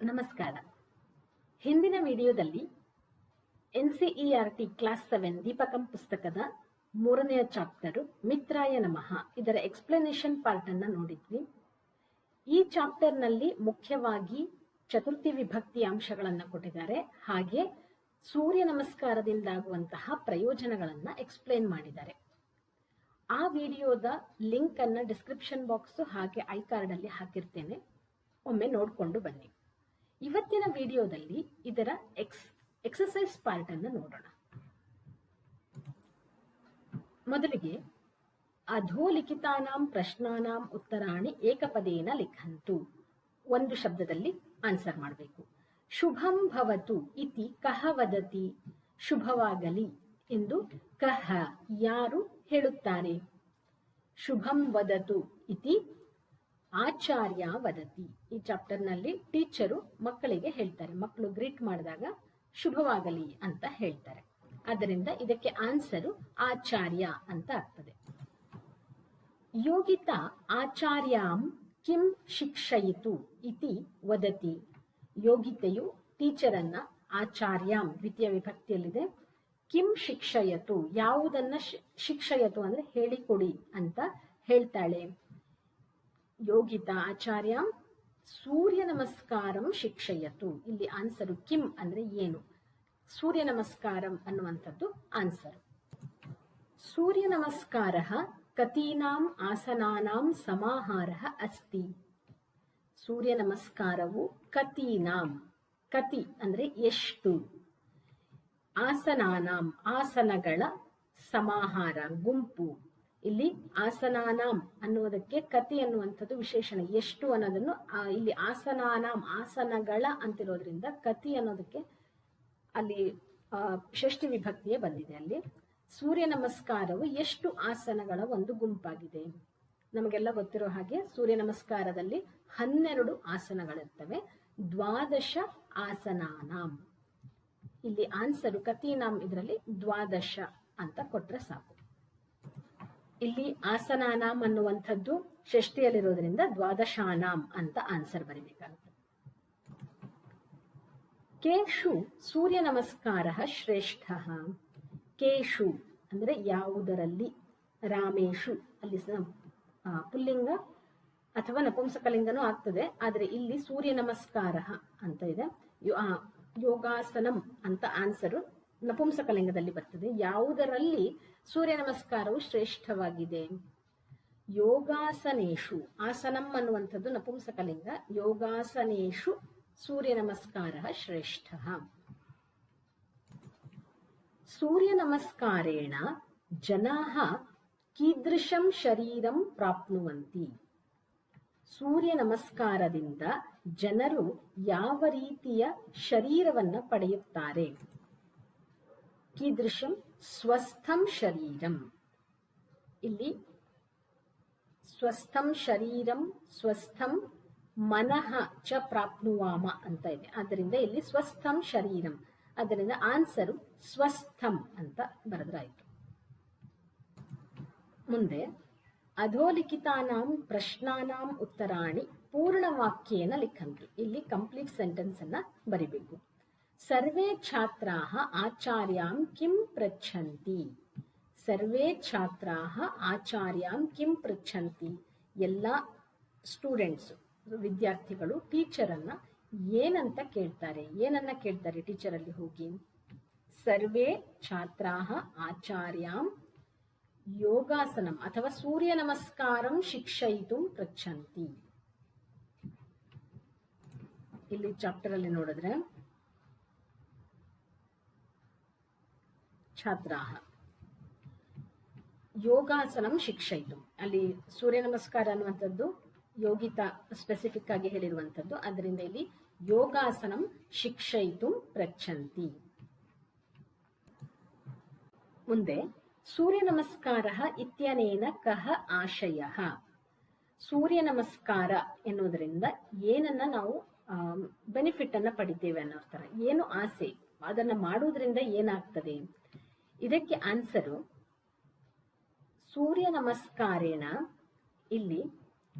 ನಮಸ್ಕಾರ. ಹಿಂದಿನ ವಿಡಿಯೋದಲ್ಲಿ NCERT ಕ್ಲಾಸ್ 7 ದೀಪಕಂ ಪುಸ್ತಕದ 3ನೇ ಚಾಪ್ಟರ್ ಮಿತ್ರಾಯ ನಮಃ ಇದರ ಎಕ್ಸ್ಪ್ಲನೇಷನ್ ಪಾರ್ಟ್ ಅನ್ನು ನೋಡಿದ್ವಿ. ಈ ಚಾಪ್ಟರ್ ನಲ್ಲಿ ಮುಖ್ಯವಾಗಿ ಚತುರ್ಥಿ ವಿಭಕ್ತಿ ಅಂಶಗಳನ್ನು ಕೊಟ್ಟಿದ್ದಾರೆ, ಹಾಗೆ ಸೂರ್ಯ ನಮಸ್ಕಾರದಿಂದಾಗುವಂತಹ ಪ್ರಯೋಜನಗಳನ್ನ ಎಕ್ಸ್ಪ್ಲೇನ್ ಮಾಡಿದ್ದಾರೆ. ಆ ವಿಡಿಯೋದ ಲಿಂಕ್ ಅನ್ನ ಡಿಸ್ಕ್ರಿಪ್ಷನ್ ಬಾಕ್ಸ್ ಹಾಗೆ ಐ ಕಾರ್ಡ್ ಅಲ್ಲಿ ಹಾಕಿರ್ತೇನೆ, ಒಮ್ಮೆ ನೋಡ್ಕೊಂಡು ಬನ್ನಿ. ಇವತ್ತಿನ ವಿಡಿಯೋದಲ್ಲಿ ಇದರ ಎಕ್ಸರ್ಸೈಸ್ ಪಾರ್ಟ್ ಅನ್ನು ನೋಡೋಣ. ಮೊದಲಿಗೆ ಅಧೋಲಿಖಿತಾನಾಂ ಪ್ರಶ್ನಾನಾಂ ಉತ್ತರಾಣಿ ಏಕಪದೇನ ಲಿಖಂತು, ಒಂದು ಶಬ್ದದಲ್ಲಿ ಆನ್ಸರ್ ಮಾಡಬೇಕು. ಶುಭಂ ಭವತು ಇತಿ ಕಹ ವದತಿ, ಶುಭವಾಗಲಿ ಎಂದು ಕಹ ಯಾರು ಹೇಳುತ್ತಾರೆ. ಶುಭಂ ವದತು ಇತಿ ಆಚಾರ್ಯ ವದತಿ. ಈ ಚಾಪ್ಟರ್ ನಲ್ಲಿ ಟೀಚರು ಮಕ್ಕಳಿಗೆ ಹೇಳ್ತಾರೆ, ಮಕ್ಕಳು ಗ್ರೀಟ್ ಮಾಡಿದಾಗ ಶುಭವಾಗಲಿ ಅಂತ ಹೇಳ್ತಾರೆ. ಆದ್ದರಿಂದ ಇದಕ್ಕೆ ಆನ್ಸರು ಆಚಾರ್ಯ ಅಂತ ಆಗ್ತದೆ. ಯೋಗಿತಾ ಆಚಾರ್ಯಾಂ ಕಿಂ ಶಿಕ್ಷಯಿತು ಇತಿ ವದತಿ. ಯೋಗಿತೆಯು ಟೀಚರನ್ನ ಆಚಾರ್ಯಾಂ ದ್ವಿತೀಯ ವಿಭಕ್ತಿಯಲ್ಲಿದೆ. ಕಿಂ ಶಿಕ್ಷಯತು ಯಾವುದನ್ನ ಶಿಕ್ಷಯತು ಅಂದ್ರೆ ಹೇಳಿಕೊಡಿ ಅಂತ ಹೇಳ್ತಾಳೆ. ಯೋಗಿತಾ ಆಚಾರ್ಯಾಂ ಸೂರ್ಯ ನಮಸ್ಕಾರಂ ಶಿಕ್ಷಯತು. ಇಲ್ಲಿ ಆನ್ಸರು ಕಿಂ ಅಂದ್ರೆ ಏನು, ಸೂರ್ಯ ನಮಸ್ಕಾರಂ ಅನ್ನುವಂಥದ್ದು ಆನ್ಸರ್. ಸೂರ್ಯ ನಮಸ್ಕಾರ ಕತೀನಾಂ ಆಸನಾನಾಂ ಸಮಾಹಾರ ಅಸ್ತಿ. ಸೂರ್ಯ ನಮಸ್ಕಾರವು ಕತೀನಾಂ, ಕತಿ ಅಂದ್ರೆ ಎಷ್ಟು, ಆಸನಾನಾಂ ಆಸನಗಳ ಸಮಾಹಾರ ಗುಂಪು. ಇಲ್ಲಿ ಆಸನಾನಾಂ ಅನ್ನುವುದಕ್ಕೆ ಕತಿ ಅನ್ನುವಂಥದ್ದು ವಿಶೇಷಣ, ಎಷ್ಟು ಅನ್ನೋದನ್ನು ಇಲ್ಲಿ ಆಸನಾನಾಂ ಆಸನಗಳ ಅಂತಿರೋದ್ರಿಂದ ಕತಿ ಅನ್ನೋದಕ್ಕೆ ಅಲ್ಲಿ ಷಷ್ಠಿ ವಿಭಕ್ತಿಯೇ ಬಂದಿದೆ. ಅಲ್ಲಿ ಸೂರ್ಯ ನಮಸ್ಕಾರವು ಎಷ್ಟು ಆಸನಗಳ ಒಂದು ಗುಂಪಾಗಿದೆ. ನಮಗೆಲ್ಲ ಗೊತ್ತಿರೋ ಹಾಗೆ ಸೂರ್ಯ ನಮಸ್ಕಾರದಲ್ಲಿ 12 ಆಸನಗಳಿರ್ತವೆ. 12 ಆಸನಾನಾಂ. ಇಲ್ಲಿ ಆನ್ಸರು ಕತೀನಾಂ ಇದರಲ್ಲಿ 12 ಅಂತ ಕೊಟ್ರೆ ಸಾಕು. ಇಲ್ಲಿ ಆಸನಾನಾಂ ಅನ್ನುವಂಥದ್ದು ಷಷ್ಠಿಯಲ್ಲಿರೋದ್ರಿಂದ 12 ಅಂತ ಆನ್ಸರ್ ಬರೀಬೇಕಾಗುತ್ತೆ. ಕೇಶು ಸೂರ್ಯ ನಮಸ್ಕಾರ ಶ್ರೇಷ್ಠ. ಕೇಶು ಅಂದ್ರೆ ಯಾವುದರಲ್ಲಿ, ರಾಮೇಶು ಅಲ್ಲಿ ಪುಲ್ಲಿಂಗ ಅಥವಾ ನಪುಂಸಕಲಿಂಗನೂ ಆಗ್ತದೆ, ಆದ್ರೆ ಇಲ್ಲಿ ಸೂರ್ಯ ನಮಸ್ಕಾರ ಅಂತ ಇದೆ. ಯೋಗಾಸನಂ ಅಂತ ಆನ್ಸರು ನಪುಂಸಕಲಿಂಗದಲ್ಲಿ ಬರ್ತದೆ. ಯಾವುದರಲ್ಲಿ ಸೂರ್ಯ ನಮಸ್ಕಾರವು ಶ್ರೇಷ್ಠವಾಗಿದೆ. ಯೋಗಾಸನೇಶು, ಆಸನಂ ಅನ್ನುವಂಥದ್ದು ನಪುಂಸಕಲಿಂಗ, ಯೋಗಾಸನೇಶು ಸೂರ್ಯ ನಮಸ್ಕಾರ ಶ್ರೇಷ್ಠ. ಸೂರ್ಯ ನಮಸ್ಕಾರೇಣ ಜನಾಃ ಕೀದೃಶಂ ಶರೀರಂ ಪ್ರಾಪ್ನುವಂತಿ. ಸೂರ್ಯ ನಮಸ್ಕಾರದಿಂದ ಜನರು ಯಾವ ರೀತಿಯ ಶರೀರವನ್ನ ಪಡೆಯುತ್ತಾರೆ. ಕೀದೃಶಂ ಸ್ವಸ್ಥಂ ಶರೀರಂ. ಇಲ್ಲಿ ಸ್ವಸ್ಥಂ ಶರೀರಂ ಸ್ವಸ್ಥಂ ಮನಃ ಚ ಪ್ರಾಪ್ನುವಾಮ ಅಂತ ಇದೆ. ಆದ್ದರಿಂದ ಇಲ್ಲಿ ಸ್ವಸ್ಥಂ ಶರೀರಂ, ಅದರಿಂದ ಆನ್ಸರು ಸ್ವಸ್ಥಂ ಅಂತ ಬರೆದ್ರಾಯ್ತು. ಮುಂದೆ ಅಧೋಲಿಖಿತಾನಾಂ ಪ್ರಶ್ನಾನಾಂ ಉತ್ತರಾಣಿ ಪೂರ್ಣವಾಕ್ಯೇನ ಲಿಖಂತು. ಇಲ್ಲಿ ಕಂಪ್ಲೀಟ್ ಸೆಂಟೆನ್ಸ್ ಅನ್ನ ಬರಿಬೇಕು. ಸರ್ವೇ ಛಾತ್ರಾಃ ಆಚಾರ್ಯಾಂ ಕಿಂ ಪೃಚ್ಛಂತಿ. ಸರ್ವೇ ಛಾತ್ರಾಃ ಆಚಾರ್ಯಾಂ ಕಿಂ ಪೃಚ್ಛಂತಿ. ಎಲ್ಲ ಸ್ಟೂಡೆಂಟ್ಸ್ ವಿದ್ಯಾರ್ಥಿಗಳು ಟೀಚರನ್ನ ಏನಂತ ಕೇಳ್ತಾರೆ. ಏನನ್ನ ಕೇಳ್ತಾರೆ ಟೀಚರ್ ಅಲ್ಲಿ ಹೋಗಿ. ಸರ್ವೇ ಛಾತ್ರಾಃ ಆಚಾರ್ಯಾಂ ಯೋಗಾಸನಂ ಅಥವಾ ಸೂರ್ಯ ನಮಸ್ಕಾರಂ ಶಿಕ್ಷಯಿತು ಪೃಚ್ಛಂತಿ. ಇಲ್ಲಿ ಚಾಪ್ಟರ್ ಅಲ್ಲಿ ನೋಡಿದ್ರೆ ಛಾತ್ರಾಃ ಯೋಗಾಸನಂ ಶಿಕ್ಷಯಿತು, ಅಲ್ಲಿ ಸೂರ್ಯ ನಮಸ್ಕಾರ ಅನ್ನುವಂಥದ್ದು ಯೋಗಿತಾ ಸ್ಪೆಸಿಫಿಕ್ ಆಗಿ ಹೇಳಿರುವಂಥದ್ದು, ಅದರಿಂದ ಇಲ್ಲಿ ಯೋಗಾಸನಂ ಶಿಕ್ಷಯಿತು ಪೃಚ್ಛಂತಿ. ಮುಂದೆ ಸೂರ್ಯ ನಮಸ್ಕಾರ ಇತ್ಯನೇನ ಕಹ ಆಶಯಃ. ಸೂರ್ಯ ನಮಸ್ಕಾರ ಎನ್ನುವುದರಿಂದ ಏನನ್ನ ನಾವು ಬೆನಿಫಿಟ್ ಅನ್ನ ಪಡಿತೇವೆ ಅನ್ನೋ ತರ, ಏನು ಆಸೆ, ಅದನ್ನ ಮಾಡುವುದರಿಂದ ಏನಾಗ್ತದೆ. ಇದಕ್ಕೆ ಆನ್ಸರು ಸೂರ್ಯ ನಮಸ್ಕಾರೇಣ ಇಲ್ಲಿ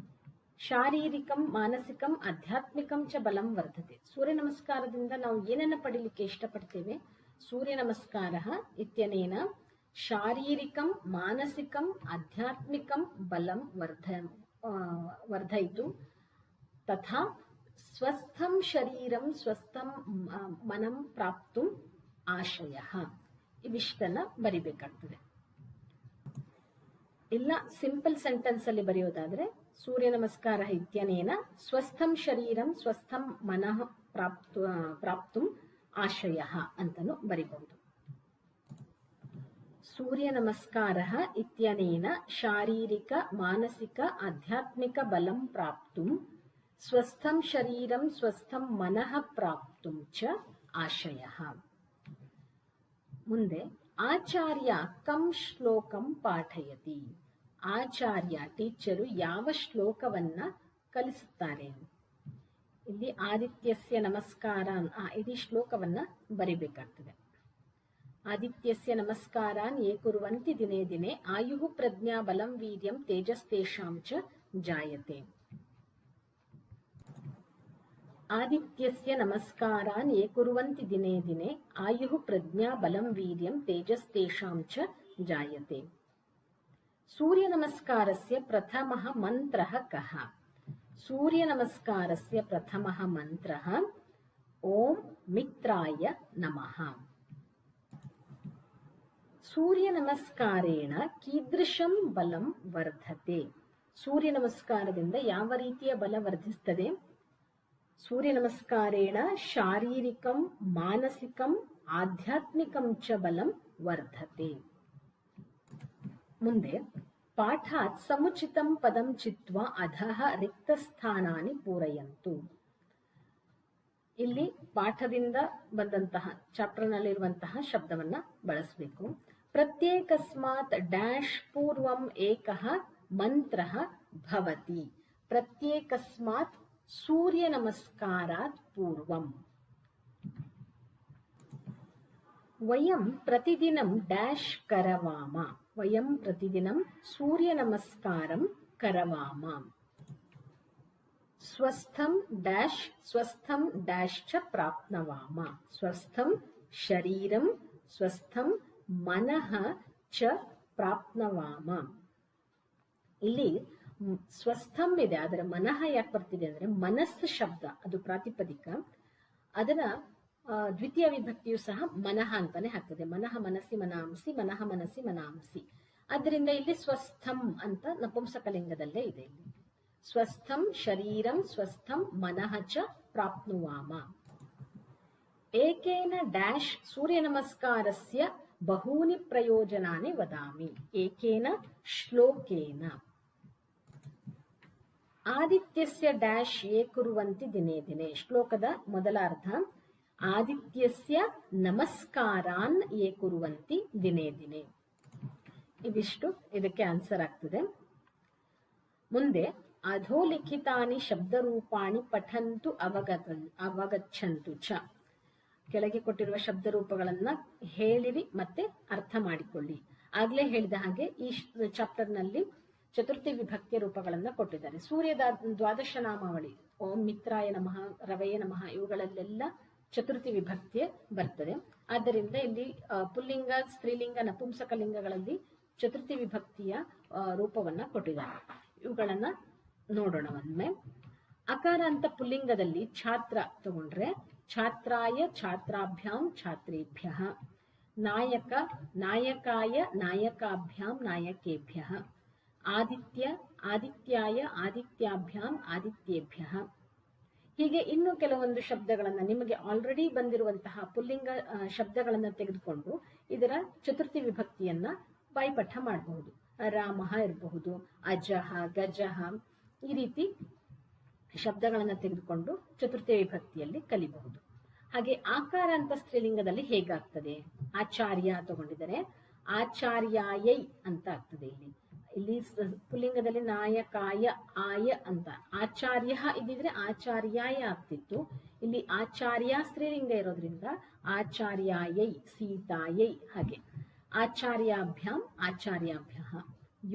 ಶಾರೀರಿಕಂ ಮಾನಸಿಕಂ ಆಧ್ಯಾತ್ಮಿಕಂ ಚ ಬಲಂ ವರ್ಧತೆ. ಸೂರ್ಯ ನಮಸ್ಕಾರದಿಂದ ನಾವು ಏನನ್ನ ಪಡಿಲಿಕ್ಕೆ ಇಷ್ಟಪಡ್ತೇವೆ? ಸೂರ್ಯ ನಮಸ್ಕಾರ ಇತ್ಯನೇನ ಶಾರೀರಿಕಂ ಮಾನಸಿಕಂ ಆಧ್ಯಾತ್ಮಿಕಂ ಬಲಂ ವರ್ಧಯಿತು ತಥಾ ಸ್ವಸ್ಥಂ ಶರೀರಂ ಸ್ವಸ್ಥಂ ಮನಂ ಪ್ರಾಪ್ತುಂ ಆಶಯಃ. ಇವಿಷ್ಟನ್ನ ಬರಿಬೇಕಾಗ್ತದೆ. ಇಲ್ಲ ಸಿಂಪಲ್ ಸೆಂಟೆನ್ಸ್ ಅಲ್ಲಿ ಬರೆಯೋದಾದ್ರೆ ಸೂರ್ಯ ನಮಸ್ಕಾರ ಇತ್ಯನೇನ ಸ್ವಸ್ಥಂ ಶರೀರಂ ಸ್ವಸ್ಥಂ ಮನಃ ಪ್ರಾಪ್ತುಂ ಆಶಯಃ ಅಂತನೂ ಬರಿಬಹುದು. ಸೂರ್ಯ ನಮಸ್ಕಾರ ಇತ್ಯನೇನ ಶಾರೀರಿಕ ಮಾನಸಿಕ ಆಧ್ಯಾತ್ಮಿಕ ಬಲಂ ಪ್ರಾಪ್ತುಂ ಸ್ವಸ್ಥಂ ಶರೀರಂ ಸ್ವಸ್ಥಂ ಮನಃ ಪ್ರಾಪ್ತುಂ ಚ ಆಶಯಃ. ಮುಂದೆ ಆಚಾರ್ಯ ಕಂ ಶ್ಲೋಕಂ ಪಾಠಯತಿ. ಆಚಾರ್ಯ ಟೀಚರು ಯಾವ ಶ್ಲೋಕವನ್ನ ಕಲಿಸುತ್ತಾರೆ? ಇಲ್ಲಿ ಆದಿತ್ಯಸ್ಯ ನಮಸ್ಕಾರ ಇಡೀ ಶ್ಲೋಕವನ್ನ ಬರಿಬೇಕಾಗ್ತದೆ. ಆದಿತ್ಯಸ್ಯ ನಮಸ್ಕಾರಾನ್ ಯೇ ಕುರ್ವಂತಿ ದಿನೇ ದಿನೇ ಆಯುಃ ಪ್ರಜ್ಞಾ ಬಲಂ ವೀರ್ಯಂ ತೇಜಸ್ತೇಷಾಂ ಚ ಜಾಯತೆ. ಆದಿತ್ಯಸ್ಯ ನಮಸ್ಕಾರಾನ್ ಯೇ ಕುರ್ವಂತಿ ದಿನೇ ದಿನೇ ಆಯುಃ ಪ್ರಜ್ಞಾ ಬಲಂ ವೀರ್ಯಂ ತೇಜಸ್ತೇಷಾಂ ಚ ಜಾಯತೆ. ಸೂರ್ಯ ನಮಸ್ಕಾರಸ್ಯ ಪ್ರಥಮಃ ಮಂತ್ರಃ ಕಃ? ಸೂರ್ಯ ನಮಸ್ಕಾರಸ್ಯ ಪ್ರಥಮಃ ಮಂತ್ರಃ ಓಂ ಮಿತ್ರಾಯ ನಮಃ. ಸೂರ್ಯ ನಮಸ್ಕಾರೇಣ ಕೀದೃಶಂ ಬಲಂ ವರ್ಧತೆ. ಸೂರ್ಯ ನಮಸ್ಕಾರದಿಂದ ಯಾವ ರೀತಿಯ ಬಲ ವರ್ಧಿಸುತ್ತದೆ? ಸೂರ್ಯ ನಮಸ್ಕಾರೇಣ ಶಾರೀರಿಕಂ ಮಾನಸಿಕಂ ಆಧ್ಯಾತ್ಮಿಕಂ ಚ ಬಲಂ ವರ್ಧತೆ. ಮುಂದೆ ಪಾಠಾತ್ ಸಮುಚಿತಂ ಪದಂ ಚಿತ್ವಾ ಅಧಃ ರಿಕ್ತಸ್ಥಾನಾನಿ ಪೂರಯಂತು. ಇಲ್ಲಿ ಪಾಠದಿಂದ ಬಂದಂತಹ ಚಾಪ್ಟರ್ನಲ್ಲಿರುವಂತಹ ಶಬ್ದವನ್ನ ಬಳಸಬೇಕು. ಪ್ರತ್ಯೇಕಸ್ಮಾತ್ ಡ್ಯಾಶ್ ಪೂರ್ವಂ ಏಕಃ ಮಂತ್ರಃ ಭವತಿ. ಪ್ರತ್ಯೇಕಸ್ಮಾತ್ ಸೂರ್ಯ ನಮಸ್ಕಾರಾತ್ ಪೂರ್ವಂ ವಯಂ ಪ್ರತಿದಿನಂ ಡ್ಯಾಶ್ ಕರವಾಮ. ವಯಂ ಪ್ರತಿದಿನಂ ಸೂರ್ಯ ನಮಸ್ಕಾರಂ ಕರವಾಮ. ಸ್ವಸ್ಥಂ ಡ್ಯಾಶ್ ಸ್ವಸ್ಥಂ ಡ್ಯಾಶ್ ಚ ಪ್ರಾಪ್ನವಾಮ. ಸ್ವಸ್ಥಂ ಶರೀರಂ ಸ್ವಸ್ಥಂ ಮನಃ ಚ ಪ್ರಾಪ್ನವಾಮ. ಇಲ್ಲಿ ಸ್ವಸ್ಥಂ ಇದೆ, ಅದರ ಮನಃ ಯಾಕೆ ಬರ್ತಿದೆ ಅಂದ್ರೆ ಮನಸ್ಸು ಶಬ್ದ ಅದು ಪ್ರಾತಿಪದಿಕ. ಅದರ ದ್ವಿತೀಯ ವಿಭಕ್ತಿಯು ಸಹ ಮನಃ ಅಂತಾನೆ ಆಗ್ತದೆ. ಮನಃ ಮನಸ್ಸಿ ಮನಾಂಸಿ, ಮನಃ ಮನಸ್ಸಿ ಮನಾಂಸಿ. ಅದರಿಂದ ಇಲ್ಲಿ ಸ್ವಸ್ಥಂ ಅಂತ ನಪುಂಸಕಲಿಂಗದಲ್ಲೇ ಇದೆ. ಇಲ್ಲಿ ಸ್ವಸ್ಥಂ ಶರೀರಂ ಸ್ವಸ್ಥಂ ಮನಃ ಚ ಪ್ರಾಪ್ನುವಾಮ. ಏಕೇನ ಡ್ಯಾಶ್ ಸೂರ್ಯ ನಮಸ್ಕಾರಸ್ಯ ಬಹೂನಿ ಪ್ರಯೋಜನಾನಿ ವದಾಮಿ. ಏಕೇನ ಶ್ಲೋಕೇನ ಆದಿತ್ಯಸ್ಯ ಡ್ಯಾಶ್ ಯೇ ಕುರ್ವಂತಿ ದಿನೇ ದಿನೇ. ಶ್ಲೋಕದ ಮೊದಲ ಅರ್ಥ ಆದಿತ್ಯಸ್ಯ ನಮಸ್ಕಾರಾನ್ ಯೇ ಕುರ್ವಂತಿ ದಿನೇ ದಿನೇ. ಇದಿಷ್ಟು ಇದಕ್ಕೆ ಆನ್ಸರ್ ಆಗ್ತದೆ. ಮುಂದೆ ಅಧೋಲಿಖಿತಾನಿ ಶಬ್ದರೂಪಾಣಿ ಪಠಂತು ಅವಗಚ್ಚಂತು ಚ. ಕೆಳಗೆ ಕೊಟ್ಟಿರುವ ಶಬ್ದರೂಪಗಳನ್ನ ಹೇಳಿರಿ ಮತ್ತೆ ಅರ್ಥ ಮಾಡಿಕೊಳ್ಳಿ. ಆಗ್ಲೇ ಹೇಳಿದ ಹಾಗೆ ಈ ಚಾಪ್ಟರ್ನಲ್ಲಿ ಚತುರ್ಥಿ ವಿಭಕ್ತಿಯ ರೂಪಗಳನ್ನ ಕೊಟ್ಟಿದ್ದಾರೆ. ಸೂರ್ಯದ ದ್ವಾದಶ ನಾಮಾವಳಿ ಓಂ ಮಿತ್ರಾಯ ನಮಃ, ರವಯೇ ನಮಃ ಇವುಗಳಲ್ಲೆಲ್ಲ ಚತುರ್ಥಿ ವಿಭಕ್ತಿಯೇ ಬರ್ತದೆ. ಆದ್ದರಿಂದ ಇಲ್ಲಿ ಪುಲ್ಲಿಂಗ, ಸ್ತ್ರೀಲಿಂಗ, ನಪುಂಸಕಲಿಂಗಗಳಲ್ಲಿ ಚತುರ್ಥಿ ವಿಭಕ್ತಿಯ ರೂಪವನ್ನ ಕೊಟ್ಟಿದ್ದಾರೆ. ಇವುಗಳನ್ನ ನೋಡೋಣ ಒಮ್ಮೆ. ಅಕಾರ ಅಂತ ಪುಲ್ಲಿಂಗದಲ್ಲಿ ಛಾತ್ರ ತಗೊಂಡ್ರೆ ಛಾತ್ರಾಯ ಛಾತ್ರಾಭ್ಯಾಂ ಛಾತ್ರೇಭ್ಯಃ. ನಾಯಕ ನಾಯಕಾಯ ನಾಯಕಾಭ್ಯಾಂ ನಾಯಕೇಭ್ಯಃ. ಆದಿತ್ಯ ಆದಿತ್ಯಾಯ ಆದಿತ್ಯಾಭ್ಯಾಂ ಆದಿತ್ಯೇಭ್ಯಃ. ಹೀಗೆ ಇನ್ನು ಕೆಲವೊಂದು ಶಬ್ದಗಳನ್ನ ನಿಮಗೆ ಆಲ್ರೆಡಿ ಬಂದಿರುವಂತಹ ಪುಲ್ಲಿಂಗ ಶಬ್ದಗಳನ್ನ ತೆಗೆದುಕೊಂಡು ಇದರ ಚತುರ್ಥಿ ವಿಭಕ್ತಿಯನ್ನ ಬಾಯ್ಪಾಠ ಮಾಡಬಹುದು. ರಾಮಃ ಇರಬಹುದು, ಅಜಃ, ಗಜಃ, ಈ ರೀತಿ ಶಬ್ದಗಳನ್ನ ತೆಗೆದುಕೊಂಡು ಚತುರ್ಥಿ ವಿಭಕ್ತಿಯಲ್ಲಿ ಕಲಿಬಹುದು. ಹಾಗೆ ಆಕಾರ ಅಂತ ಸ್ತ್ರೀಲಿಂಗದಲ್ಲಿ ಹೇಗಾಗ್ತದೆ? ಆಚಾರ್ಯ ತಗೊಂಡಿದ್ದಾರೆ ಆಚಾರ್ಯಾಯೈ ಅಂತ ಆಗ್ತದೆ. ಇಲ್ಲಿ ಪುಲ್ಲಿಂಗದಲ್ಲಿ ನಾಯಕಾಯ ಆಯ ಅಂತ, ಆಚಾರ್ಯ ಇದ್ದಿದ್ರೆ ಆಚಾರ್ಯಾಯ ಆಗ್ತಿತ್ತು. ಇಲ್ಲಿ ಆಚಾರ್ಯ ಸ್ತ್ರೀಲಿಂಗ ಇರೋದ್ರಿಂದ ಆಚಾರ್ಯಾಯೈ, ಸೀತಾಯೈ. ಹಾಗೆ ಆಚಾರ್ಯಾಭ್ಯಾಂ ಆಚಾರ್ಯಾಭ್ಯಃ.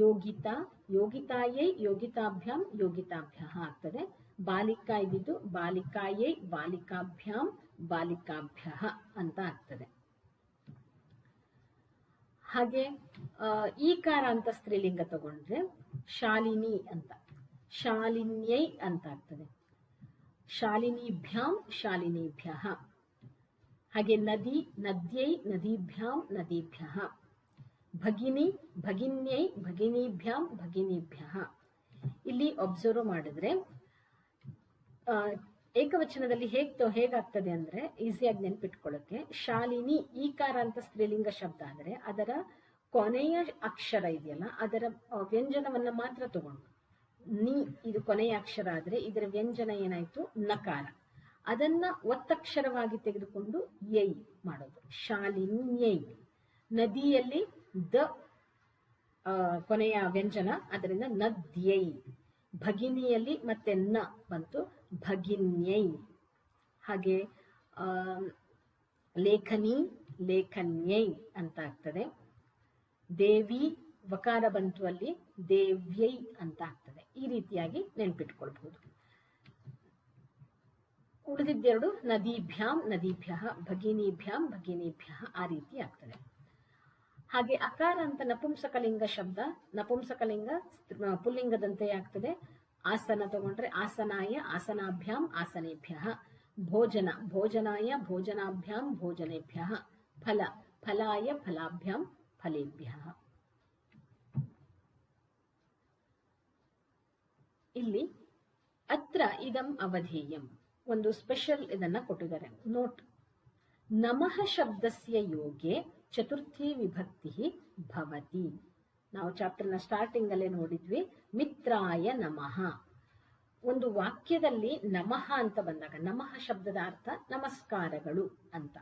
ಯೋಗಿತಾ ಯೋಗಿತಾಯೈ ಯೋಗಿತಾಭ್ಯಾಂ ಯೋಗಿತಾಭ್ಯ ಆಗ್ತದೆ. ಬಾಲಿಕಾ ಇದ್ದಿದ್ದು ಬಾಲಿಕಾಯೈ ಬಾಲಿಕಾಭ್ಯಾಂ ಬಾಲಿಕಾಭ್ಯ ಅಂತ ಆಗ್ತದೆ. ಹಾಗೆ ಈಕಾರ ಅಂತ ಸ್ತ್ರೀಲಿಂಗ ತಗೊಂಡ್ರೆ ಶಾಲಿನಿ ಅಂತ, ಶಾಲಿನ್ಯೈ ಅಂತ ಆಗ್ತದೆ. ಶಾಲಿನಿಭ್ಯಾಂ ಶಾಲಿನಿಭ್ಯ. ಹಾಗೆ ನದಿ ನದ್ಯೈ ನದೀಭ್ಯಾಂ ನದೀಭ್ಯ. ಭಗಿನಿ ಭಗಿನ್ಯೈ ಭಗಿನೀಭ್ಯಾಂ ಭಗಿನೀಭ್ಯ. ಇಲ್ಲಿ ಅಬ್ಸರ್ವ್ ಮಾಡಿದ್ರೆ ಏಕವಚನದಲ್ಲಿ ಹೇಗಾಗ್ತದೆ ಅಂದ್ರೆ ಈಸಿಯಾಗಿ ನೆನ್ಪಿಟ್ಕೊಳ್ಳೋಕೆ, ಶಾಲಿನಿ ಈಕಾರ ಅಂತ ಸ್ತ್ರೀಲಿಂಗ ಶಬ್ದ ಆದ್ರೆ ಅದರ ಕೊನೆಯ ಅಕ್ಷರ ಇದೆಯಲ್ಲ ಅದರ ವ್ಯಂಜನವನ್ನ ಮಾತ್ರ ತಗೊಂಡು, ನೀ ಇದು ಕೊನೆಯ ಅಕ್ಷರ ಆದ್ರೆ ಇದರ ವ್ಯಂಜನ ಏನಾಯ್ತು ನಕಾರ, ಅದನ್ನ ಒತ್ತಕ್ಷರವಾಗಿ ತೆಗೆದುಕೊಂಡು ಯೈ ಮಾಡೋದು ಶಾಲಿನ್ಯೈ. ನದಿಯಲ್ಲಿ ದ ಕೊನೆಯ ವ್ಯಂಜನ, ಅದರಿಂದ ನದ್ಯೈ. ಭಗಿನಿಯಲ್ಲಿ ಮತ್ತೆ ನ ಬಂತು, ಭಗಿನ್ಯೈ. ಹಾಗೆ ಲೇಖನಿ ಲೇಖನ್ಯೈ ಅಂತ ಆಗ್ತದೆ. ದೇವಿ ವಕಾರ ಬಂತು, ಅಲ್ಲಿ ದೇವ್ಯೈ ಅಂತ ಆಗ್ತದೆ. ಈ ರೀತಿಯಾಗಿ ನೆನ್ಪಿಟ್ಕೊಳ್ಬಹುದು. ಉಳಿದಿದ್ದೆರಡು ನದೀಭ್ಯಾಂ ನದೀಭ್ಯ, ಭಗಿನೀಭ್ಯಾಂ ಭಗಿನೀಭ್ಯ ಆ ರೀತಿ ಆಗ್ತದೆ. ಹಾಗೆ ಅಕಾರ ಅಂತ ನಪುಂಸಕಲಿಂಗ ಶಬ್ದ, ನಪುಂಸಕಲಿಂಗ ಪುಲ್ಲಿಂಗದಂತೆ ಆಗ್ತದೆ. ಆಸನ ತಗೊಂಡ್ರೆ ಆಸನಾಯ ಆಸನಾಭ್ಯಾಂ ಆಸನೇಭ್ಯ. ಭೋಜನ ಭೋಜನಾಯ ಭೋಜನಾಭ್ಯಾಂ ಭೋಜನೇಭ್ಯ. ಫಲ ಫಲಾಯ ಫಲಾಭ್ಯಾಂ ಫಲೇಭ್ಯ. ಇಲ್ಲಿ ಅತ್ರ ಇದಂ ಅವಧೇಯಂ ಒಂದು ಸ್ಪೆಷಲ್ ಇದನ್ನ ಕೊಟ್ಟಿದ್ದಾರೆ, ನೋಟ್. ನಮಃ ಶಬ್ದಸ್ಯ ಯೋಗೆ ಚತುರ್ಥಿ ವಿಭಕ್ತಿ ಭವತಿ. ನಾವು ಚಾಪ್ಟರ್ನ ಸ್ಟಾರ್ಟಿಂಗ್ ಅಲ್ಲೇ ನೋಡಿದ್ವಿ, ಮಿತ್ರಾಯ ನಮಃ. ಒಂದು ವಾಕ್ಯದಲ್ಲಿ ನಮಃ ಅಂತ ಬಂದಾಗ ನಮಃ ಶಬ್ದದ ಅರ್ಥ ನಮಸ್ಕಾರಗಳು ಅಂತ.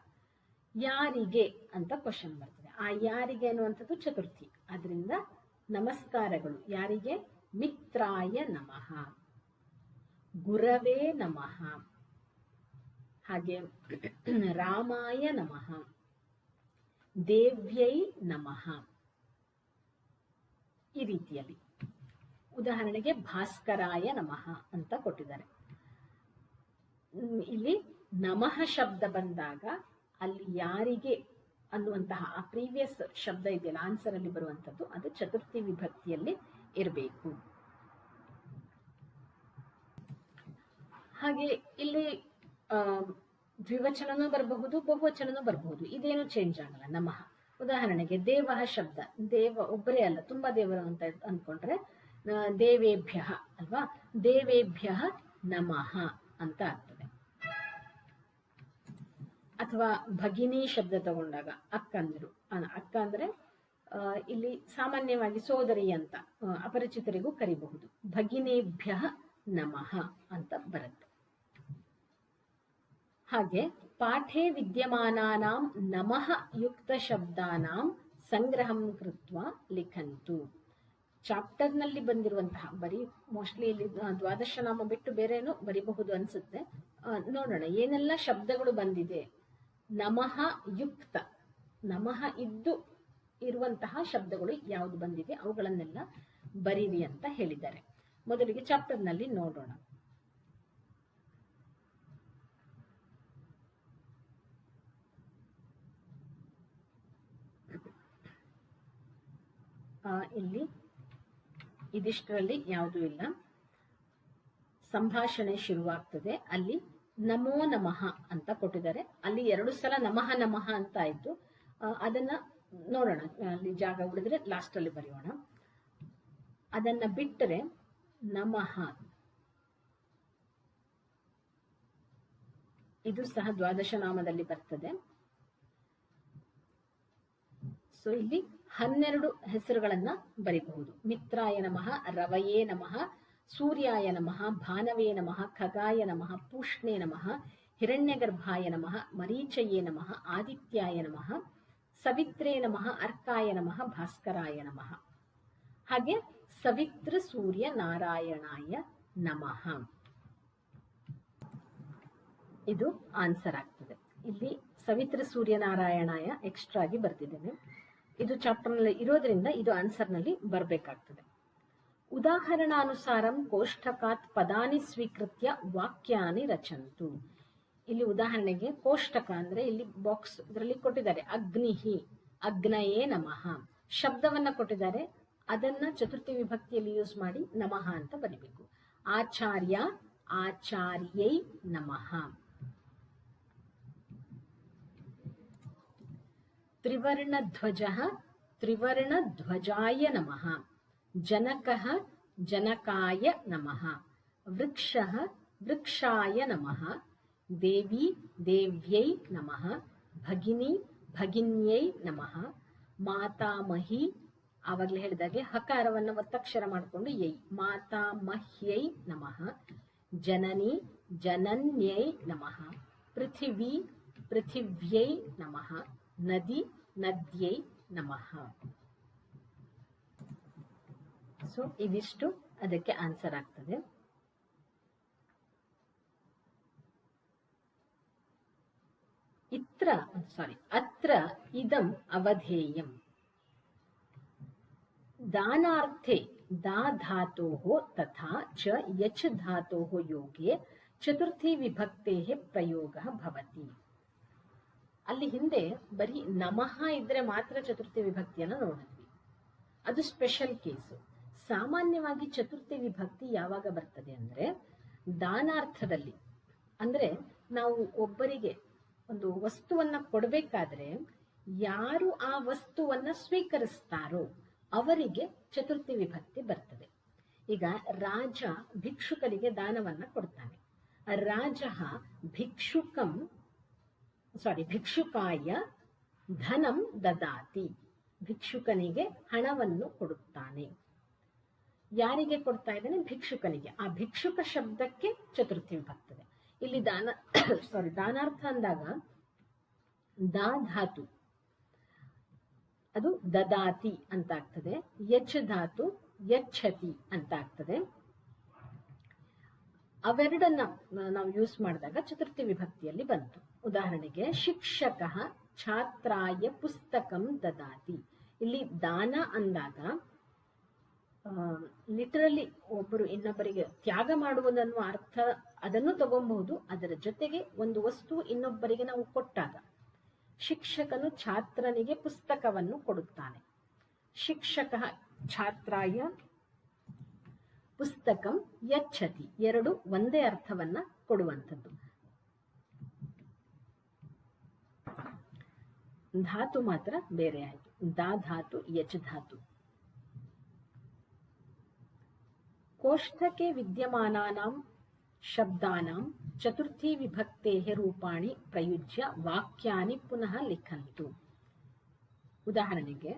ಯಾರಿಗೆ ಅಂತ ಕ್ವಶನ್ ಬರ್ತದೆ. ಆ ಯಾರಿಗೆ ಅನ್ನುವಂಥದ್ದು ಚತುರ್ಥಿ, ಅದರಿಂದ ನಮಸ್ಕಾರಗಳು ಯಾರಿಗೆ? ಮಿತ್ರಾಯ ನಮಃ, ಗುರವೇ ನಮಃ, ಹಾಗೆ ರಾಮಾಯ ನಮಃ, ದೇವ್ಯೈ ನಮಃ. ಈ ರೀತಿಯಲ್ಲಿ ಉದಾಹರಣೆಗೆ ಭಾಸ್ಕರಾಯ ನಮಃ ಅಂತ ಕೊಟ್ಟಿದ್ದಾರೆ. ಇಲ್ಲಿ ನಮಃ ಶಬ್ದ ಬಂದಾಗ ಅಲ್ಲಿ ಯಾರಿಗೆ ಅನ್ನುವಂತಹ ಆ ಪ್ರೀವಿಯಸ್ ಶಬ್ದ ಇದೆಯಲ್ಲ ಆನ್ಸರ್ ಅಲ್ಲಿ ಬರುವಂತದ್ದು, ಅದು ಚತುರ್ಥಿ ವಿಭಕ್ತಿಯಲ್ಲಿ ಇರಬೇಕು. ಹಾಗೆ ಇಲ್ಲಿ ದ್ವಿವಚನನೂ ಬರಬಹುದು, ಬಹುವಚನನೂ ಬರಬಹುದು. ಇದೇನು ಚೇಂಜ್ ಆಗಲ್ಲ. ನಮಃ ಉದಾಹರಣೆಗೆ ದೇವಃ ಶಬ್ದ, ದೇವ ಒಬ್ಬರೇ ಅಲ್ಲ, ತುಂಬಾ ದೇವರು ಅಂತ ಅಂದ್ಕೊಂಡ್ರೆ ದೇವೇಭ್ಯ ಅಲ್ವಾ, ದೇವೇಭ್ಯ ನಮಃ ಅಂತ ಆಗ್ತದೆ. ಅಥವಾ ಭಗಿನಿ ಶಬ್ದ ತಗೊಂಡಾಗ ಅಕ್ಕಂದರು, ಅಕ್ಕ ಅಂದ್ರೆ ಇಲ್ಲಿ ಸಾಮಾನ್ಯವಾಗಿ ಸೋದರಿ ಅಂತ ಅಪರಿಚಿತರಿಗೂ ಕರಿಬಹುದು. ಭಗಿನೇಭ್ಯ ನಮಃ ಅಂತ ಬರುತ್ತೆ. ಹಾಗೆ ಪಾಠೆ ವಿದ್ಯಮಾನಾನಾಂ ನಮಃ ಯುಕ್ತ ಶಬ್ದಾನಾಂ ಸಂಗ್ರಹಂ ಕೃತ್ವ ಲಿಖಂತು. ಚಾಪ್ಟರ್ನಲ್ಲಿ ಬಂದಿರುವಂತಹ ಬರೀ ಮೋಸ್ಟ್ಲಿ ಇಲ್ಲಿ ದ್ವಾದಶನಾಮ ಬಿಟ್ಟು ಬೇರೇನು ಬರಿಬಹುದು ಅನ್ಸುತ್ತೆ. ನೋಡೋಣ ಏನೆಲ್ಲ ಶಬ್ದಗಳು ಬಂದಿದೆ. ನಮಃ ಯುಕ್ತ, ನಮಃ ಇದ್ದು ಇರುವಂತಹ ಶಬ್ದಗಳು ಯಾವುದು ಬಂದಿದೆ ಅವುಗಳನ್ನೆಲ್ಲ ಬರೀರಿ ಅಂತ ಹೇಳಿದ್ದಾರೆ. ಮೊದಲಿಗೆ ಚಾಪ್ಟರ್ನಲ್ಲಿ ನೋಡೋಣ. ಇಲ್ಲಿ ಇದಿಷ್ಟರಲ್ಲಿ ಯಾವುದೂ ಇಲ್ಲ. ಸಂಭಾಷಣೆ ಶುರುವಾಗ್ತದೆ. ಅಲ್ಲಿ ನಮೋ ನಮಃ ಅಂತ ಕೊಟ್ಟಿದ್ದಾರೆ. ಅಲ್ಲಿ 2 ಸಲ ನಮಃ ನಮಃ ಅಂತ ಆಯ್ತು. ಅದನ್ನ ನೋಡೋಣ, ಅಲ್ಲಿ ಜಾಗ ಉಳಿದ್ರೆ ಲಾಸ್ಟ್ ಅಲ್ಲಿ ಬರೆಯೋಣ. ಅದನ್ನ ಬಿಟ್ಟರೆ ನಮಃ ಇದು ಸಹ ದ್ವಾದಶ ನಾಮದಲ್ಲಿ ಬರ್ತದೆ. ಸೊ ಇಲ್ಲಿ 12 ಹೆಸರುಗಳನ್ನ ಬರಿಬಹುದು. ಮಿತ್ರಾಯ ನಮಃ, ರವಯೇ ನಮಃ, ಸೂರ್ಯಾಯ ನಮಃ, ಭಾನವೇ ನಮಃ, ಖಗಾಯ ನಮಃ, ಪೂಷ್ಣೇ ನಮಃ, ಹಿರಣ್ಯಗರ್ಭಾಯ ನಮಃ, ಮರೀಚಯೇ ನಮಃ, ಆದಿತ್ಯಾಯ ನಮಃ, ಸವಿತ್ರೇ ನಮಃ, ಅರ್ಕಾಯ ನಮಃ, ಭಾಸ್ಕರಾಯ ನಮಃ. ಹಾಗೆ ಸವಿತ್ರ ಸೂರ್ಯ ನಾರಾಯಣಾಯ ನಮಃ. ಇದು ಆನ್ಸರ್ ಆಗ್ತದೆ. ಇಲ್ಲಿ ಸವಿತ್ರ ಸೂರ್ಯ ನಾರಾಯಣಾಯ ಎಕ್ಸ್ಟ್ರಾ ಆಗಿ ಬರ್ತಿದ್ದೇನೆ. ಇದು ಚಾಪ್ಟರ್ ನಲ್ಲಿ ಇರೋದ್ರಿಂದ ಇದು ಆನ್ಸರ್ ನಲ್ಲಿ ಬರಬೇಕಾಗ್ತದೆ. ಉದಾಹರಣಾನುಸಾರಂ ಕೋಷ್ಟಕಾತ್ ಪದಾನಿ ಸ್ವೀಕೃತ್ಯ ವಾಕ್ಯಾನಿ ರಚಂತು. ಇಲ್ಲಿ ಉದಾಹರಣೆಗೆ ಕೋಷ್ಟಕ ಅಂದ್ರೆ ಇಲ್ಲಿ ಬಾಕ್ಸ್ ಇದರಲ್ಲಿ ಕೊಟ್ಟಿದ್ದಾರೆ ಅಗ್ನಿಹಿ, ಅಗ್ನಯೇ ನಮಃ. ಶಬ್ದವನ್ನ ಕೊಟ್ಟಿದ್ದಾರೆ, ಅದನ್ನ ಚತುರ್ಥಿ ವಿಭಕ್ತಿಯಲ್ಲಿ ಯೂಸ್ ಮಾಡಿ ನಮಃ ಅಂತ ಬರಿಬೇಕು. ಆಚಾರ್ಯ, ಆಚಾರ್ಯೈ ನಮಃ. ತ್ರಿವರ್ಣಧ್ವಜಃ, ತ್ರಿವರ್ಣಧ್ವಜಾಯ ನಮಃ. ಜನಕಃ, ಜನಕಾಯ ನಮಃ. ವೃಕ್ಷಃ, ವೃಕ್ಷಾಯ ನಮಃ. ದೇವಿ, ದೇವ್ಯೈ ನಮಃ. ಭಗಿನಿ, ಭಗಿನ್ಯೈ ನಮಃ. ಮಾತಾಮಹಿ, ಆವಾಗಲೇ ಹೇಳಿದಾಗೆ ಹಕಾರವನ್ನು ಒತ್ತಕ್ಷರ ಮಾಡಿಕೊಂಡು ಯೈ, ಮಾತಾಮಹ್ಯೈ ನಮಃ. ಜನನಿ, ಜನನ್ಯೈ ನಮಃ. ಪೃಥಿವಿ, ಪೃಥಿವ್ಯೈ ನಮಃ. ನದಿ, ನದ್ಯೈ ನಮಃ. ಸೊ ಇವಿಷ್ಟು ಅದಕ್ಕೆ ಆನ್ಸರ್ ಆಗ್ತದೆ. ಅತ್ರ ಇದಂ ಅವಧೇಯಂ. दानार्थे दा धातोः तथा च यच धातोः योगे ಚತುರ್ಥಿ ವಿಭಕ್ತೇಃ ಪ್ರಯೋಗಃ ಭವತಿ. ಅಲ್ಲಿ ಹಿಂದೆ ಬರೀ ನಮಃ ಇದ್ರೆ ಮಾತ್ರ ಚತುರ್ಥಿ ವಿಭಕ್ತಿಯನ್ನು ನೋಡಿದ್ವಿ, ಅದು ಸ್ಪೆಷಲ್ ಕೇಸು. ಸಾಮಾನ್ಯವಾಗಿ ಚತುರ್ಥಿ ವಿಭಕ್ತಿ ಯಾವಾಗ ಬರ್ತದೆ ಅಂದ್ರೆ ದಾನಾರ್ಥದಲ್ಲಿ. ಅಂದ್ರೆ ನಾವು ಒಬ್ಬರಿಗೆ ಒಂದು ವಸ್ತುವನ್ನ ಕೊಡಬೇಕಾದ್ರೆ ಯಾರು ಆ ವಸ್ತುವನ್ನ ಸ್ವೀಕರಿಸ್ತಾರೋ ಅವರಿಗೆ ಚತುರ್ಥಿ ವಿಭಕ್ತಿ ಬರ್ತದೆ. ಈಗ ರಾಜ ಭಿಕ್ಷುಕರಿಗೆ ದಾನವನ್ನ ಕೊಡ್ತಾನೆ. ರಾಜ ಭಿಕ್ಷುಕಾಯ ಧನಂ ದದಾತಿ. ಭಿಕ್ಷುಕನಿಗೆ ಹಣವನ್ನು ಕೊಡುತ್ತಾನೆ. ಯಾರಿಗೆ ಕೊಡ್ತಾ ಇದ್ದಾನೆ? ಭಿಕ್ಷುಕನಿಗೆ. ಆ ಭಿಕ್ಷುಕ ಶಬ್ದಕ್ಕೆ ಚತುರ್ಥಿ ವಿಭಕ್ತದೆ. ಇಲ್ಲಿ ದಾನಾರ್ಥ ಅಂದಾಗ ದಾ ಧಾತು ಅದು ದದಾತಿ ಅಂತ ಆಗ್ತದೆ. ಯಚ್ ಧಾತು ಯಚ್ಛತಿ ಅಂತ ಆಗ್ತದೆ. ಅವೆರಡನ್ನ ನಾವು ಯೂಸ್ ಮಾಡಿದಾಗ ಚತುರ್ಥಿ ವಿಭಕ್ತಿಯಲ್ಲಿ ಬಂತು. ಉದಾಹರಣೆಗೆ ಶಿಕ್ಷಕ ಛಾತ್ರಾಯ ಪುಸ್ತಕಂ ದದಾತಿ. ಇಲ್ಲಿ ದಾನ ಅಂದಾಗ ಲಿಟರಲಿ ಒಬ್ಬರು ಇನ್ನೊಬ್ಬರಿಗೆ ತ್ಯಾಗ ಮಾಡುವುದನ್ನು ಅರ್ಥ ಅದನ್ನು ತಗೊಬಹುದು. ಅದರ ಜೊತೆಗೆ ಒಂದು ವಸ್ತು ಇನ್ನೊಬ್ಬರಿಗೆ ನಾವು ಕೊಟ್ಟಾಗ ಶಿಕ್ಷಕನು ಛಾತ್ರನಿಗೆ ಪುಸ್ತಕವನ್ನು ಕೊಡುತ್ತಾನೆ. ಶಿಕ್ಷಕ ಛಾತ್ರಾಯ ಪುಸ್ತಕಂ ಯಚ್ಛತಿ. ಎರಡು ಒಂದೇ ಅರ್ಥವನ್ನ ಕೊಡುವಂಥದ್ದು. ಧಾತು ಮಾತ್ರ ಬೇರೆ ಆಯಿತು. ದಾ ಧಾತು ಯಚ್ ಧಾತು. ಕೋಷ್ಟಕೆ ವಿದ್ಯಮಾನಾನಾಂ ಶಬ್ದಾನಾಂ ಚತುರ್ಥಿ ವಿಭಕ್ತೇಃ ರೂಪಾಣಿ ಪ್ರಯುಜ್ಯ ವಾಕ್ಯಾನಿ ಪುನಃ ಲಿಖಂತು. ಉದಾಹರಣೆಗೆ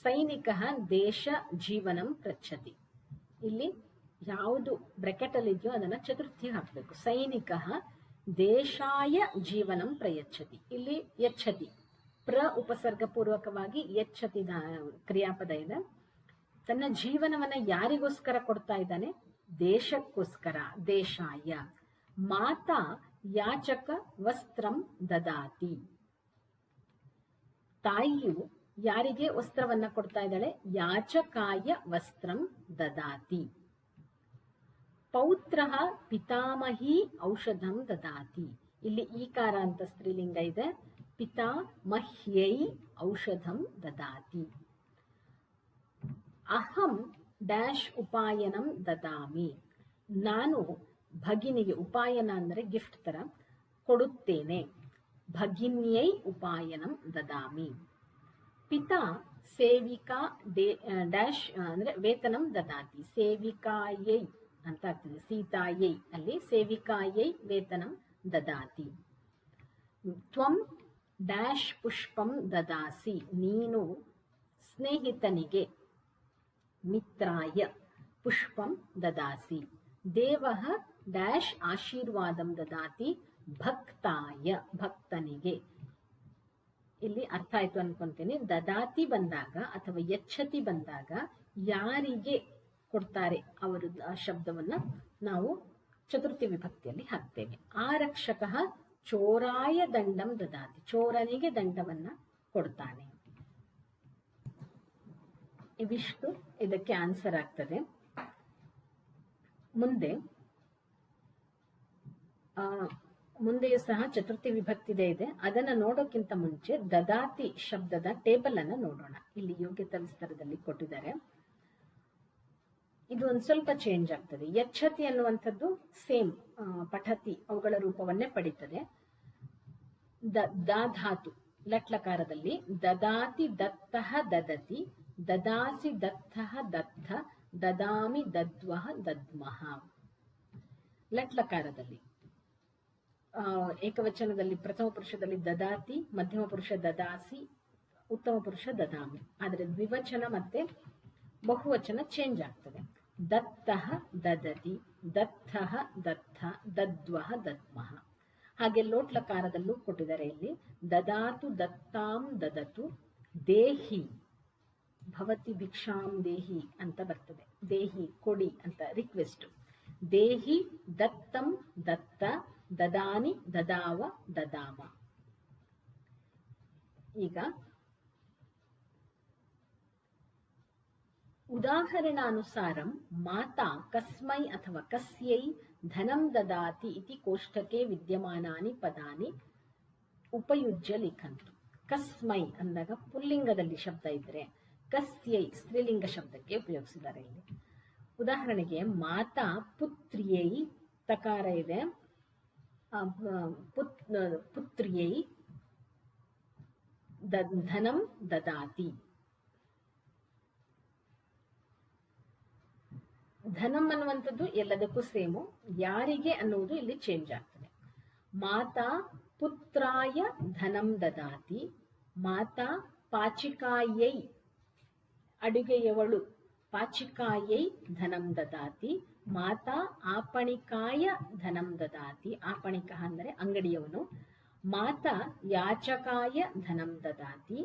ಸೈನಿಕಃ ದೇಶ ಜೀವನಂ ಪೃಚ್ಛತಿ. ಇಲ್ಲಿ ಯಾವುದು ಬ್ರಾಕೆಟ್ ಅಲ್ಲಿ ಇದೆಯೋ ಅದನ್ನ ಚತುರ್ಥಿ ಹಾಕಬೇಕು. ಸೈನಿಕಃ ದೇಶಾಯ ಜೀವನಂ ಪ್ರಯಚ್ಛತಿ. ಇಲ್ಲಿ ಯಚ್ಛತಿ ಪ್ರ ಉಪಸರ್ಗ ಪೂರ್ವಕವಾಗಿ ಯಚ್ಛತಿ ಕ್ರಿಯಾಪದ ಇದೆ. ತನ್ನ ಜೀವನವನ್ನ ಯಾರಿಗೋಸ್ಕರ ಕೊಡ್ತಾ ಇದ್ದಾನೆ? ದೇಶಕ್ಕೋಸ್ಕರ, ದೇಶಾಯ. ಮಾತಾ ಯಾಚಕ ವಸ್ತ್ರಂ ದದಾತಿ. ತಾಯಿಯು ಯಾರಿಗೆ ವಸ್ತ್ರವನ್ನ ಕೊಡ್ತಾ ಇದ್ದಾಳೆ? ಯಾಚಕಾಯ ವಸ್ತ್ರಂ ದದಾತಿ. ಪೌತ್ರಃ ಪಿತಾಮಹಿ ಔಷಧಂ ದದಾತಿ. ಇಲ್ಲಿ ಈಕಾರ ಅಂತ ಸ್ತ್ರೀಲಿಂಗ ಇದೆ. ಪಿತಾಮಹ್ಯೈ ಔಷಧಂ ದದಾತಿ. ಅಹಂ ಡ್ಯಾಶ್ ಉಪಾಯನಂ ದದಾಮಿ. ನಾನು ಭಗಿನಿಗೆ, ಉಪಾಯನ ಅಂದರೆ ಗಿಫ್ಟ್ ತರ, ಕೊಡುತ್ತೇನೆ. ಭಗಿನ್ಯೈ ಉಪಾಯನಂ ದದಾಮಿ. ಪಿತಾ ಸೇವಿಕಾ ಡ್ಯಾಶ್ ಅಂದ್ರೆ ವೇತನಂ ದದಾತಿ. ಸೇವಿಕಾಯೈ ಅಂತ ಆಗ್ತದೆ. ಸೀತಾಯೈ ಅಲ್ಲಿ ಸೇವಿಕಾಯೈ ವೇತನಂ ದದಾತಿ. ತ್ವಂ ಡ್ಯಾಶ್ ಪುಷ್ಪಂ ದದಾಸಿ. ನೀನು ಸ್ನೇಹಿತನಿಗೆ, ಮಿತ್ರಾಯ ಪುಷ್ಪಂ ದದಾಸಿ. ದೇವಃ ಡ್ಯಾಶ್ ಆಶೀರ್ವಾದಂ ದದಾತಿ ಭಕ್ತಾಯ. ಭಕ್ತನಿಗೆ. ಇಲ್ಲಿ ಅರ್ಥ ಆಯ್ತು ಅನ್ಕೊಂತೀನಿ. ದದಾತಿ ಬಂದಾಗ ಅಥವಾ ಯಚ್ಛತಿ ಬಂದಾಗ ಯಾರಿಗೆ ಕೊಡ್ತಾರೆ ಅವರು ಆ ಶಬ್ದವನ್ನ ನಾವು ಚತುರ್ಥಿ ವಿಭಕ್ತಿಯಲ್ಲಿ ಹಾಕ್ತೇವೆ. ಆರಕ್ಷಕ ಚೋರಾಯ ದಂಡಂ ದದಾತಿ. ಚೋರನಿಗೆ ದಂಡವನ್ನ ಕೊಡ್ತಾನೆ. ಇವಿಷ್ಟು ಇದಕ್ಕೆ ಆನ್ಸರ್ ಆಗ್ತದೆ. ಮುಂದೆಯೂ ಸಹ ಚತುರ್ಥಿ ವಿಭಕ್ತಿದೆ ಇದೆ. ಅದನ್ನ ನೋಡೋಕ್ಕಿಂತ ಮುಂಚೆ ದದಾತಿ ಶಬ್ದದ ಟೇಬಲ್ ಅನ್ನ ನೋಡೋಣ. ಇಲ್ಲಿ ಯೋಗ್ಯತಾ ವಿಸ್ತಾರದಲ್ಲಿ ಕೊಟ್ಟಿದ್ದಾರೆ. ಇದು ಒಂದ್ ಸ್ವಲ್ಪ ಚೇಂಜ್ ಆಗ್ತದೆ. ಯಚ್ಛತಿ ಅನ್ನುವಂಥದ್ದು ಸೇಮ್, ಪಠತಿ ಅವುಗಳ ರೂಪವನ್ನೇ ಪಡೀತದೆ. ಧಾತು ಲಟ್ಲಕಾರದಲ್ಲಿ ದದಾತಿ ದತ್ತಃ ದದತಿ, ದದಾಸಿ ದತ್ತಃ ದತ್ತ, ದದಾಮಿ ದದ್ವಃ ದದ್ಮಃ. ಲಟ್ಲಕಾರದಲ್ಲಿ ಏಕವಚನದಲ್ಲಿ ಪ್ರಥಮ ಪುರುಷದಲ್ಲಿ ದದಾತಿ, ಮಧ್ಯಮ ಪುರುಷ ದದಾಸಿ, ಉತ್ತಮ ಪುರುಷ ದದಾಮಿ. ಆದರೆ ದ್ವಿವಚನ ಮತ್ತೆ ಬಹುವಚನ ಚೇಂಜ್ ಆಗ್ತದೆ. ದತ್ತಃ ದದತಿ, ದತ್ತಃ ದತ್ತ, ದದ್ವಃ ದದ್ಮಃ. ಹಾಗೆ ಲೋಟ್ಲಕಾರದಲ್ಲೂ ಕೊಟ್ಟಿದ್ದಾರೆ. ಇಲ್ಲಿ ದದಾತು ದತ್ತಾಂ ದದತು, ದೇಹಿ ಭವತಿ ಭಿಕ್ಷಾಂ ದೇಹಿ ಅಂತ ಬರ್ತದೆ. ದೇಹಿ ಕೊಡಿ ಅಂತ ರಿಕ್ವೆಸ್ಟ್. ದೇಹಿ ದತ್ತಂ ದತ್ತ, ದದಾನಿ ದದಾವ ದದಾಮ. ಈಗ ಉದಾಹರಣಾನುಸಾರಂ ಮಾತಾ ಕಸ್ಮೈ ಅಥವಾ ಕಸ್ಯೈ ಧನಂ ದದಾತಿ ಇತಿ ಕೋಷ್ಟಕೆ ವಿದ್ಯಮಾನಾನಿ ಪದಾನಿ ಉಪಯುಜ್ಯ ಲಿಖಂತು. ಕಸ್ಮೈ ಅಂದಾಗ ಪುಲ್ಲಿಂಗದಲ್ಲಿ ಶಬ್ದ ಇದ್ರೆ, ಕಸ್ಯೈ ಸ್ತ್ರೀಲಿಂಗ ಶಬ್ದಕ್ಕೆ ಉಪಯೋಗಿಸಿದ್ದಾರೆ. ಇಲ್ಲಿ ಉದಾಹರಣೆಗೆ ಮಾತಾ ಪುತ್ರಿಯೈ, ತಕಾರ ಇದೆ, ಪುತ್ರಿಯೈ ಧನಂ ದದಾತಿ. ಧನಂ ಅನ್ನುವಂಥದ್ದು ಎಲ್ಲದಕ್ಕೂ ಸೇಮು, ಯಾರಿಗೆ ಅನ್ನುವುದು ಇಲ್ಲಿ ಚೇಂಜ್ ಆಗ್ತದೆ. ಮಾತಾ ಪುತ್ರಾಯ ಧನಂ ದದಾತಿ, ಮಾತಾ ಪಾಚಿಕಾಯೈ ಅಡುಗೆಯವಳು ಪಾಚಿಕಾಯೈ ಧನಂ ದದಾತಿ, ಮಾತಾ ಆಪಣಿಕಾಯ ಧನಂ ದದಾತಿ, ಆಪಣಿಕ ಅಂದರೆ ಅಂಗಡಿಯವನು, ಮಾತಾ ಯಾಚಕಾಯ ಧನಂ ದದಾತಿ,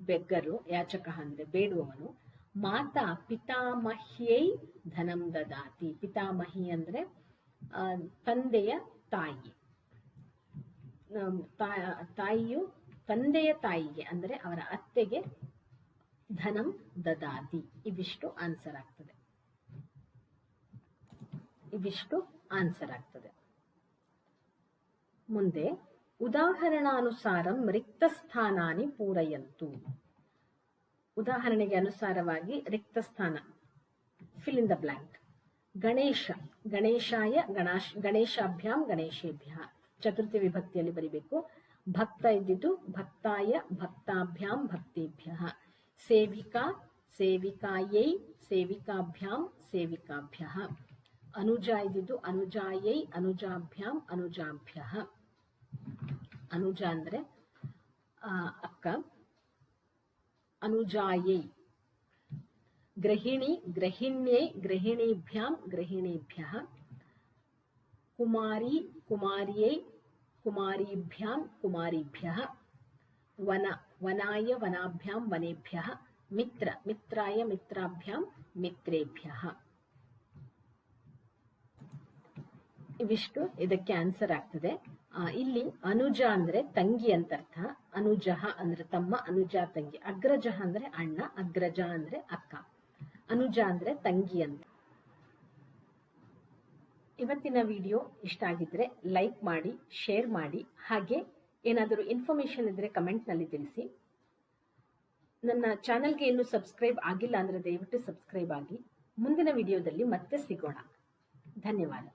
ಬೆಗ್ಗರು, ಯಾಚಕ ಅಂದ್ರೆ ಬೇಡುವವನು, ಮಾತಾ ಪಿತಾಮಹ್ಯೈ ಧನಂ ದದಾತಿ, ಪಿತಾಮಹಿ ಅಂದ್ರೆ ತಂದೆಯ ತಾಯಿ, ತಾಯಿಯು ತಂದೆಯ ತಾಯಿಗೆ ಅಂದ್ರೆ ಅವರ ಅತ್ತೆಗೆ ಧನಂ ದದಾತಿ. ಇವಿಷ್ಟು ಆನ್ಸರ್ ಆಗ್ತದೆ. ಮುಂದೆ ಉದಾಹರಣಾನುಸಾರಂ ರಿಕ್ತ ಸ್ಥಾನಾನಿ ಪೂರಯಂತು. ಉದಾಹರಣೆಗೆ ಅನುಸಾರವಾಗಿ ರಿಕ್ತ ಸ್ಥಾನ, fill in the blank. Ganesha, ಗಣೇಶಾಯ, ಗಣೇಶಾಭ್ಯಾಂ, ಗಣೇಶೇಭ್ಯ. ಚತುರ್ಥಿ ವಿಭಕ್ತಿಯಲ್ಲಿ ಬರಿಬೇಕು. ಭಕ್ತ ಇದ್ದಿದ್ದು ಭಕ್ತಾಯ, ಭಕ್ತಾಭ್ಯಾಂ, ಭಕ್ತೇಭ್ಯ. ಸೇವಿಕಾ, ಸೇವಿಕಾಯೈ, ಸೇವಿಕಾಭ್ಯಾಂ, ಸೇವಿಕಾಭ್ಯ. ಅನುಜ ಇದ್ದಿದ್ದು ಅನುಜಾಯೈ, ಅನುಜಾಭ್ಯಾಂ, ಅನುಜಾಭ್ಯ. ಅನುಜ ಅಂದ್ರೆ ಅಕ್ಕ, ಅನುಜಾಯೈ. ಗೃಹಿಣಿ, ಗೃಹಿಣ್ಯೈ, ಗೃಹಿಣೀಭ್ಯಾಂ, ಗೃಹಿಣೀಭ್ಯ. ಕುಮಾರಿ, ಕುಮಾರ್ಯೈ, ಕುಮಾರೀಭ್ಯಾಂ, ಕುಮಾರೀಭ್ಯ. ವನ, ವನಾಯ, ವನಾಭ್ಯಾಂ, ವನೇಭ್ಯ. ಮಿತ್ರ, ಮಿತ್ರಾಯ, ಮಿತ್ರಾಭ್ಯಾಂ, ಮಿತ್ರೇಭ್ಯ. ಇವಿಷ್ಟು ಇದಕ್ಕೆ ಆನ್ಸರ್ ಆಗ್ತದೆ. ಇಲ್ಲಿ ಅನುಜ ಅಂದ್ರೆ ತಂಗಿ ಅಂತ ಅರ್ಥ, ಅನುಜಃ ಅಂದ್ರೆ ತಮ್ಮ, ಅನುಜ ತಂಗಿ. ಅಗ್ರಜ ಅಂದ್ರೆ ಅಣ್ಣ, ಅಗ್ರಜ ಅಂದ್ರೆ ಅಕ್ಕ, ಅನುಜ ಅಂದ್ರೆ ತಂಗಿ ಅಂತ. ಇವತ್ತಿನ ವಿಡಿಯೋ ಇಷ್ಟ ಆಗಿದ್ರೆ ಲೈಕ್ ಮಾಡಿ, ಶೇರ್ ಮಾಡಿ. ಹಾಗೆ ಏನಾದರೂ ಇನ್ಫಾರ್ಮೇಶನ್ ಇದ್ರೆ ಕಮೆಂಟ್ ನಲ್ಲಿ ತಿಳಿಸಿ. ನನ್ನ ಚಾನೆಲ್ಗೆ ಇನ್ನೂ ಸಬ್ಸ್ಕ್ರೈಬ್ ಆಗಿಲ್ಲ ಅಂದ್ರೆ ದಯವಿಟ್ಟು ಸಬ್ಸ್ಕ್ರೈಬ್ ಆಗಿ. ಮುಂದಿನ ವಿಡಿಯೋದಲ್ಲಿ ಮತ್ತೆ ಸಿಗೋಣ. ಧನ್ಯವಾದ.